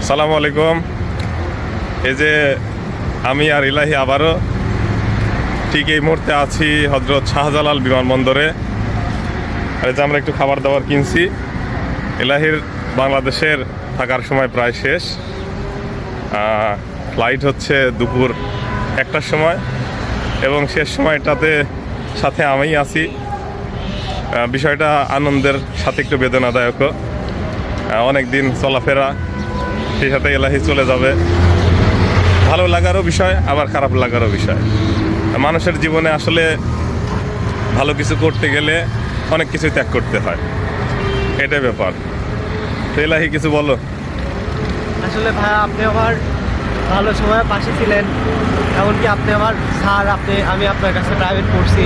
আসসালামু আলাইকুম। এই যে আমি আর ইলাহি আবারও ঠিক এই মুহূর্তে আছি হযরত শাহজালাল বিমানবন্দরে। আর এই যে আমরা একটু খাবার দাবার কিনছি। ইলাহির বাংলাদেশের থাকার সময় প্রায় শেষ, ফ্লাইট হচ্ছে দুপুর 1টার সময় এবং শেষ সময়টাতে সাথে আমি আছি। বিষয়টা আনন্দের সাথে একটু বেদনাদায়কও। অনেক দিন চলাফেরা, সেই সাথে ইলাহি চলে যাবে। ভালো লাগারও বিষয়, আবার খারাপ লাগারও বিষয়। মানুষের জীবনে আসলে ভালো কিছু করতে গেলে অনেক কিছু ত্যাগ করতে হয়, এটাই ব্যাপার। তো ইলাহি কিছু বলো। আসলে ভাই, আপনি আমার ভালো সময় পাশে ছিলেন, এমনকি আপনি আমার স্যার, আমি আপনার কাছে প্রাইভেট পড়ছি।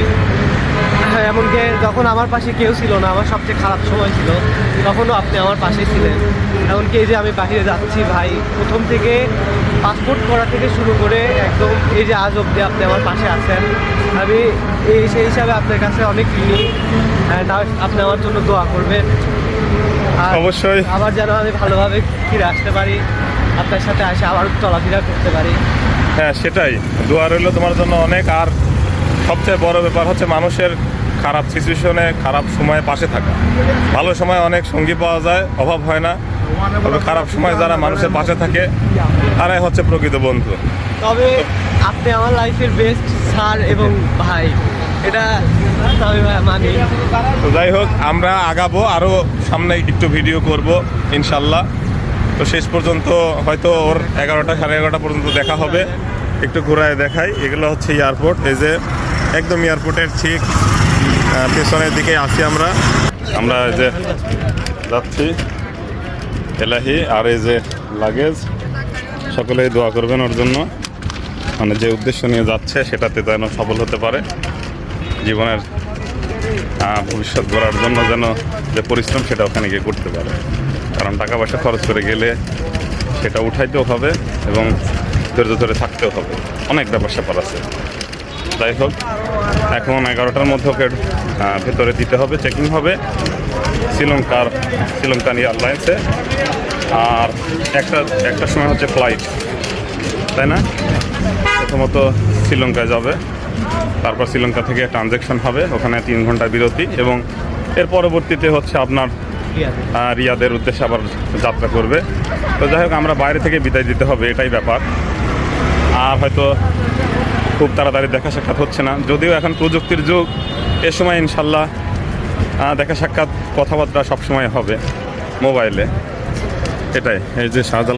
এমনকি যখন আমার পাশে কেউ ছিল না, আমার সবচেয়ে খারাপ সময় ছিল, তখনও আপনি আমার পাশে ছিলেন। এমনকি এই যে আমি বাইরে যাচ্ছি ভাই, প্রথম থেকে পাসপোর্ট করা থেকে শুরু করে একদম এই যে আজ অবধি আপনি আমার পাশে আছেন। আমি সেই হিসাবে আপনার কাছে অনেক ঋণী। আপনি আমার জন্য দোয়া করবেন, অবশ্যই। আবার যেন আমি ভালোভাবে ফিরে আসতে পারি, আপনার সাথে আসে আবার চলাফেরা করতে পারি। হ্যাঁ, সেটাই দোয়া রইল তোমার জন্য অনেক। আর সবচেয়ে বড় ব্যাপার হচ্ছে মানুষের খারাপ সিচুয়েশনে, খারাপ সময়ে পাশে থাকা। ভালো সময় অনেক সঙ্গী পাওয়া যায়, অভাব হয় না। তবে খারাপ সময় যারা মানুষের পাশে থাকে তারাই হচ্ছে প্রকৃত বন্ধু। তবে আপনি আমার লাইফের বেস্ট স্যার এবং ভাই, এটা আমি মানি। তো যাই হোক, আমরা আগাবো, আরও সামনে একটু ভিডিও করব ইনশাল্লাহ। তো শেষ পর্যন্ত হয়তো ওর 11টা সাড়ে 11টা পর্যন্ত দেখা হবে। একটু ঘোরায় দেখাই। এগুলো হচ্ছে এয়ারপোর্ট। এই যে একদম এয়ারপোর্টের ঠিক পেছনের দিকে আছি আমরা এই যে যাচ্ছি। এলাহি আর এই যে লাগেজ, সকলেই দোয়া করবেন ওর জন্য। মানে যে উদ্দেশ্য নিয়ে যাচ্ছে সেটাতে যেন সফল হতে পারে। জীবনের ভবিষ্যৎ গড়ার জন্য যেন যে পরিশ্রম সেটা ওখানে গিয়ে করতে পারে। কারণ টাকা পয়সা খরচ করে গেলে সেটা উঠাইতেও হবে এবং ধৈর্য ধরে থাকতেও হবে। অনেক ব্যাপার স্যাপার আছে। যাই হোক, এখন 11টার মধ্যে ওকে ভেতরে দিতে হবে, চেকিং হবে শ্রীলঙ্কান এয়ারলাইন্সে। আর একটা সময় হচ্ছে ফ্লাইট, তাই না? প্রথমত শ্রীলঙ্কায় যাবে, তারপর শ্রীলঙ্কা থেকে ট্রানজ্যাকশন হবে, ওখানে 3 ঘন্টা বিরতি, এবং এর পরবর্তীতে হচ্ছে আপনার রিয়াদের উদ্দেশ্যে আবার যাত্রা করবে। তো যাই হোক, আমরা বাইরে থেকে বিদায় দিতে হবে, এটাই ব্যাপার। আর হয়তো খুব তাড়াতাড়ি দেখা সাক্ষাৎ হচ্ছে না, যদিও এখন প্রযুক্তির যুগ। এ সময় ইনশাল্লাহ দেখা সাক্ষাৎ, কথাবার্তা সবসময় হবে মোবাইলে। এটাই। এই যে শাহজালাল